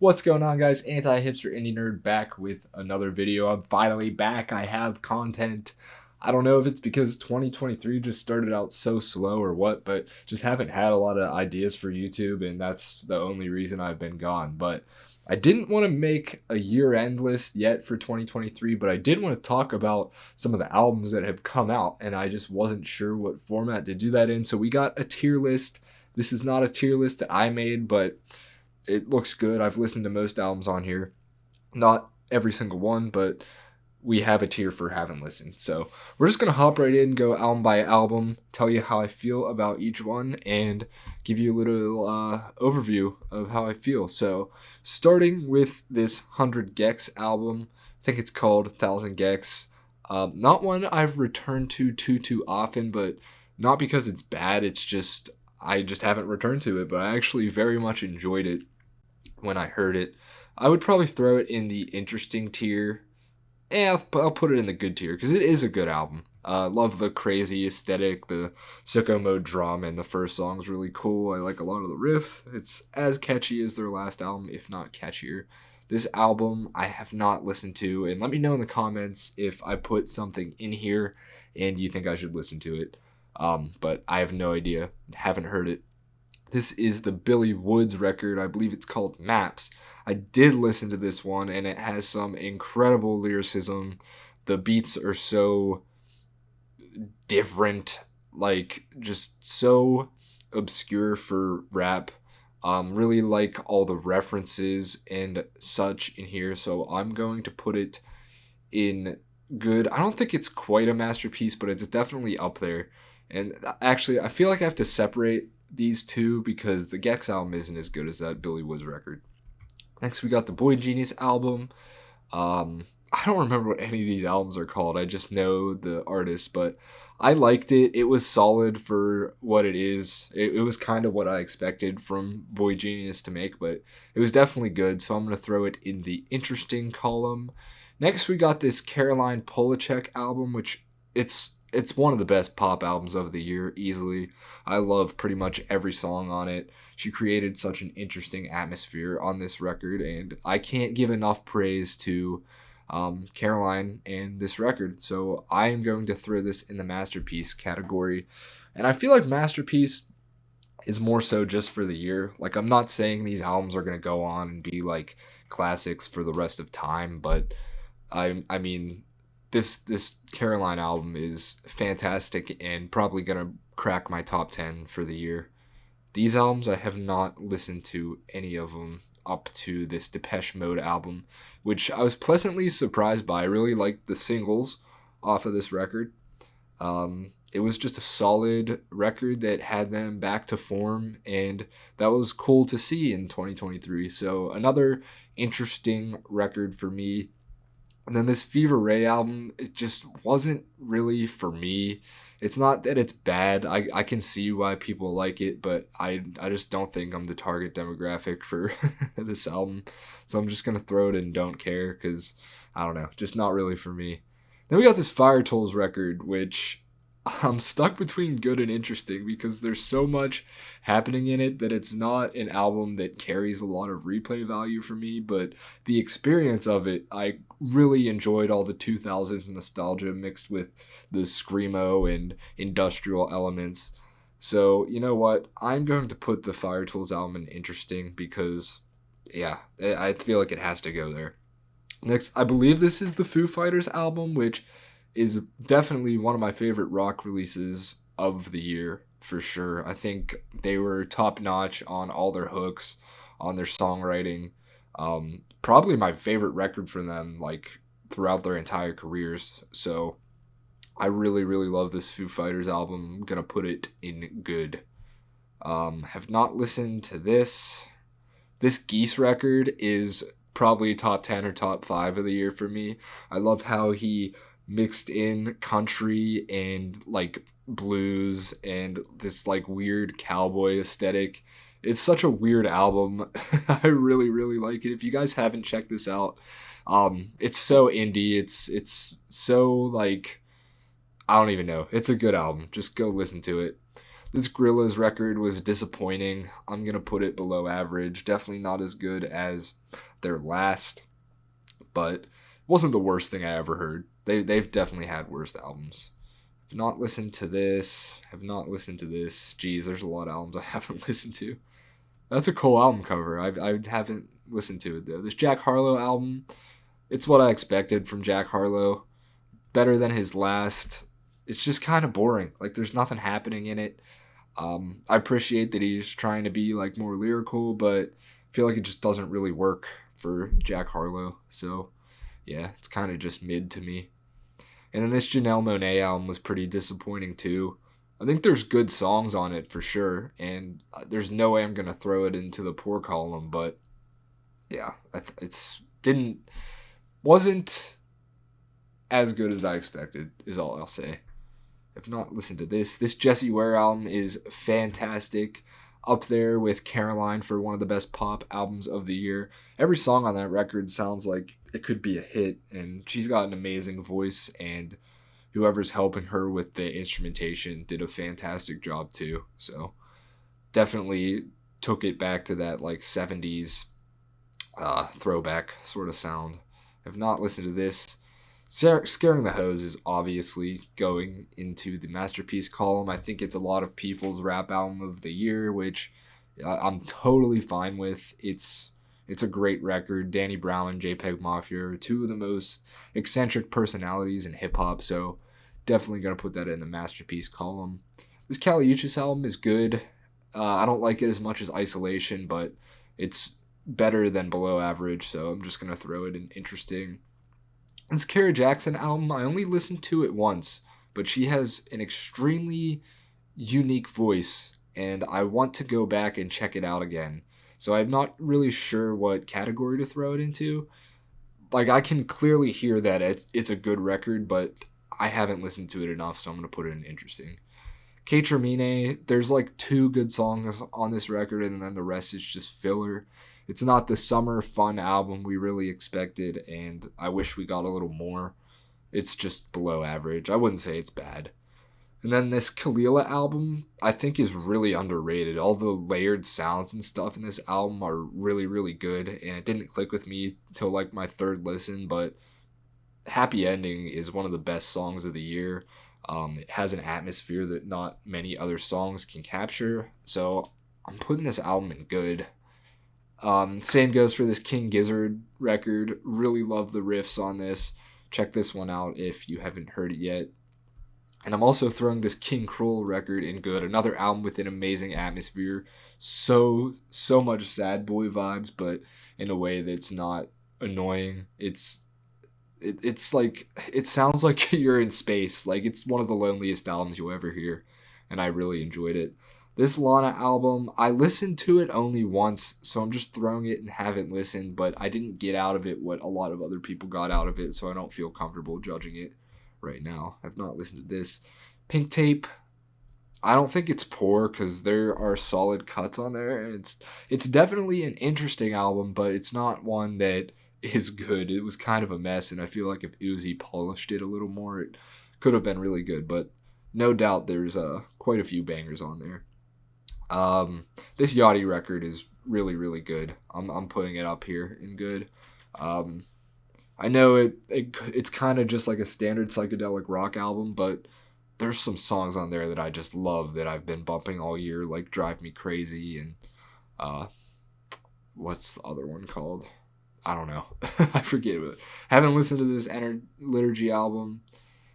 What's going on, guys? Anti-hipster indie nerd back with another video. I'm finally back. I have content. I don't know if it's because 2023 just started out so slow or what, but just haven't had a lot of ideas for YouTube, and that's the only reason I've been gone. But I didn't want to make a year-end list yet for 2023, but I did want to talk about some of the albums that have come out, and I just wasn't sure what format to do that in. So we got a tier list. This is not a tier list that I made, but it looks good. I've listened to most albums on here. Not every single one, but we have a tier for haven't listened. So we're just going to hop right in, go album by album, tell you how I feel about each one, and give you a little overview of how I feel. So starting with this 100 Gex album, I think it's called 1000 Gex. Not one I've returned to too often, but not because it's bad. It's just I just haven't returned to it, but I actually very much enjoyed it when I heard it. I would probably throw it in the interesting tier. I'll put it in the good tier because it is a good album. Love the crazy aesthetic, the sicko mode drum, and the first song's really cool. I like a lot of the riffs. It's as catchy as their last album, if not catchier. This album I have not listened to, and let me know in the comments if I put something in here and you think I should listen to it. But I have no idea. Haven't heard it. This is the Billy Woods record. I believe it's called Maps. I did listen to this one, and it has some incredible lyricism. The beats are so different, like just so obscure for rap. Really like all the references and such in here, so I'm going to put it in good. I don't think it's quite a masterpiece, but it's definitely up there. And actually, I feel like I have to separate these two because the Gex album isn't as good as that Billy Woods record. Next, we got the Boy Genius album. I don't remember what any of these albums are called. I just know the artist, but I liked it. It was solid for what it is. It was kind of what I expected from Boy Genius to make, but it was definitely good, so I'm going to throw it in the interesting column. Next, we got this Caroline Pol album, which it's one of the best pop albums of the year, easily. I love pretty much every song on it. She created such an interesting atmosphere on this record, and I can't give enough praise to Caroline and this record. So I am going to throw this in the masterpiece category. And I feel like masterpiece is more so just for the year. Like, I'm not saying these albums are going to go on and be like classics for the rest of time, but I mean, This Caroline album is fantastic and probably going to crack my top 10 for the year. These albums, I have not listened to any of them up to this Depeche Mode album, which I was pleasantly surprised by. I really liked the singles off of this record. It was just a solid record that had them back to form, and that was cool to see in 2023. So another interesting record for me. And then this Fever Ray album, it just wasn't really for me. It's not that it's bad. I can see why people like it, but I just don't think I'm the target demographic for this album. So I'm just going to throw it in don't care because, I don't know, just not really for me. Then we got this Fire-Toolz record, which I'm stuck between good and interesting because there's so much happening in it that it's not an album that carries a lot of replay value for me, but the experience of it, I really enjoyed all the 2000s nostalgia mixed with the screamo and industrial elements. So, you know what? I'm going to put the Fire-Toolz album in interesting because, yeah, I feel like it has to go there. Next, I believe this is the Foo Fighters album, which is definitely one of my favorite rock releases of the year, for sure. I think they were top-notch on all their hooks, on their songwriting. Probably my favorite record from them, like, throughout their entire careers. So I really, really love this Foo Fighters album. I'm gonna put it in good. Have not listened to this. This Geese record is probably top 10 or top 5 of the year for me. I love how he mixed in country and like blues and this like weird cowboy aesthetic. It's such a weird album. I really, really like it. If you guys haven't checked this out, it's so indie. It's so like, I don't even know. It's a good album. Just go listen to it. This Gorillaz record was disappointing. I'm going to put it below average. Definitely not as good as their last, but wasn't the worst thing I ever heard. They've definitely had worse albums. Have not listened to this. Geez, there's a lot of albums I haven't listened to. That's a cool album cover. I haven't listened to it, though. This Jack Harlow album, it's what I expected from Jack Harlow. Better than his last. It's just kind of boring. Like, there's nothing happening in it. I appreciate that he's trying to be, like, more lyrical, but I feel like it just doesn't really work for Jack Harlow. So, yeah, it's kind of just mid to me. And then this Janelle Monae album was pretty disappointing, too. I think there's good songs on it for sure, and there's no way I'm gonna throw it into the poor column. But yeah, wasn't as good as I expected. Is all I'll say. If not, listen to this. This Jessie Ware album is fantastic, up there with Caroline for one of the best pop albums of the year. Every song on that record sounds like it could be a hit, and she's got an amazing voice, and whoever's helping her with the instrumentation did a fantastic job too. So definitely took it back to that like 70s throwback sort of sound. I've not listened to this. Scaring the Hose is obviously going into the masterpiece column. I think it's a lot of people's rap album of the year, which I'm totally fine with. It's a great record. Danny Brown and JPEG Mafia are two of the most eccentric personalities in hip-hop, so definitely going to put that in the masterpiece column. This Caliuchis album is good. I don't like it as much as Isolation, but it's better than below average, so I'm just going to throw it in interesting. This Kara Jackson album, I only listened to it once, but she has an extremely unique voice, and I want to go back and check it out again. So I'm not really sure what category to throw it into. Like, I can clearly hear that it's a good record, but I haven't listened to it enough, so I'm going to put it in interesting. K-Termine, there's like 2 good songs on this record, and then the rest is just filler. It's not the summer fun album we really expected, and I wish we got a little more. It's just below average. I wouldn't say it's bad. And then this Kelela album, I think, is really underrated. All the layered sounds and stuff in this album are really, really good, and it didn't click with me till like my 3rd listen, but Happy Ending is one of the best songs of the year. It has an atmosphere that not many other songs can capture, so I'm putting this album in good. Same goes for this King Gizzard record. Really love the riffs on this. Check this one out if you haven't heard it yet. And I'm also throwing this King Krule record in good. Another album with an amazing atmosphere. So much sad boy vibes, but in a way that's not annoying. It's like, it sounds like you're in space. Like, it's one of the loneliest albums you'll ever hear, and I really enjoyed it. This Lana album, I listened to it only once, so I'm just throwing it and haven't listened, but I didn't get out of it what a lot of other people got out of it, so I don't feel comfortable judging it right now. I've not listened to this. Pink Tape, I don't think it's poor because there are solid cuts on there, and it's definitely an interesting album, but it's not one that is good. It was kind of a mess, and I feel like if Uzi polished it a little more, it could have been really good, but no doubt there's quite a few bangers on there. This Yachty record is really, really good. I'm putting it up here in good. I know it's kind of just like a standard psychedelic rock album, but there's some songs on there that I just love that I've been bumping all year, like Drive Me Crazy and what's the other one called? I don't know. I forget it. Haven't listened to this Liturgy album.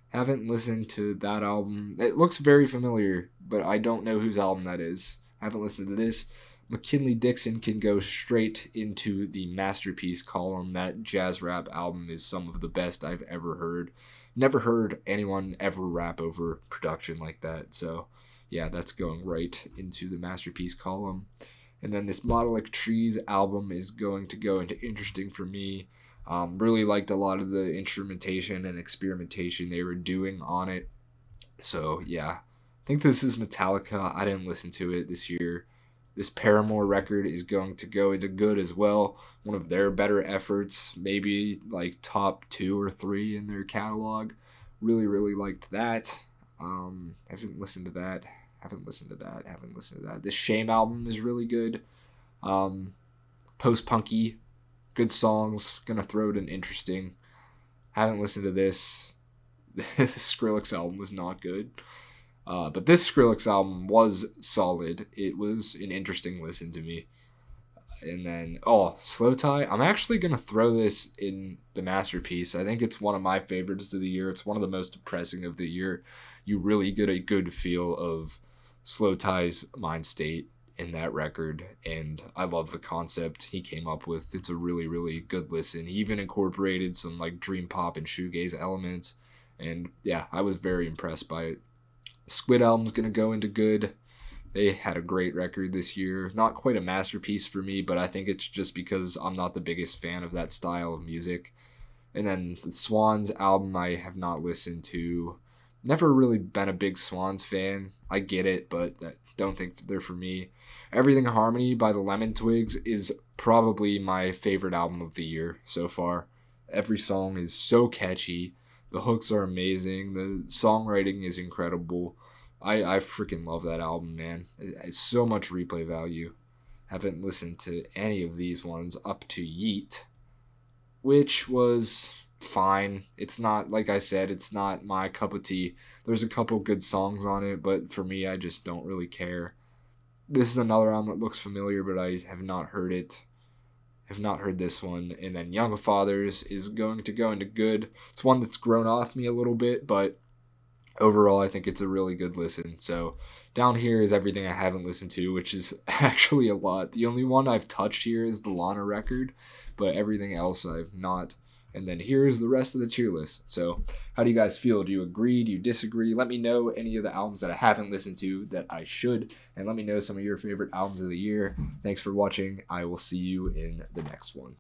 Haven't listened to that album. It looks very familiar, but I don't know whose album that is. Haven't listened to this. McKinley Dixon can go straight into the masterpiece column. That jazz rap album is some of the best I've ever heard. Never heard anyone ever rap over production like that. So, yeah, that's going right into the masterpiece column. And then this Model Actriz album is going to go into interesting for me. Really liked a lot of the instrumentation and experimentation they were doing on it. So, yeah. I think this is Metallica. I didn't listen to it this year. This Paramore record is going to go into good as well. One of their better efforts. Maybe like top 2 or 3 in their catalog. Really, really liked that. I haven't listened to that. Haven't listened to that. This Shame album is really good. Post-punky, good songs. Gonna throw it in interesting. Haven't listened to this. This Skrillex album was not good. But this Skrillex album was solid. It was an interesting listen to me. And then, Slowthai. I'm actually going to throw this in the masterpiece. I think it's one of my favorites of the year. It's one of the most depressing of the year. You really get a good feel of Slowthai's mind state in that record. And I love the concept he came up with. It's a really, really good listen. He even incorporated some like dream pop and shoegaze elements. And yeah, I was very impressed by it. Squid album's going to go into good. They had a great record this year. Not quite a masterpiece for me, but I think it's just because I'm not the biggest fan of that style of music. And then the Swans album I have not listened to. Never really been a big Swans fan. I get it, but I don't think they're for me. Everything Harmony by the Lemon Twigs is probably my favorite album of the year so far. Every song is so catchy. The hooks are amazing. The songwriting is incredible. I freaking love that album, man. It's so much replay value. Haven't listened to any of these ones up to Yeet, which was fine. It's not, like I said, it's not my cup of tea. There's a couple good songs on it, but for me, I just don't really care. This is another album that looks familiar, but I have not heard it. Have not heard this one. And then Young Fathers is going to go into good. It's one that's grown off me a little bit, but overall, I think it's a really good listen. So down here is everything I haven't listened to, which is actually a lot. The only one I've touched here is the Lana record, but everything else I've not. And then here's the rest of the tier list. So how do you guys feel? Do you agree? Do you disagree? Let me know any of the albums that I haven't listened to that I should. And let me know some of your favorite albums of the year. Thanks for watching. I will see you in the next one.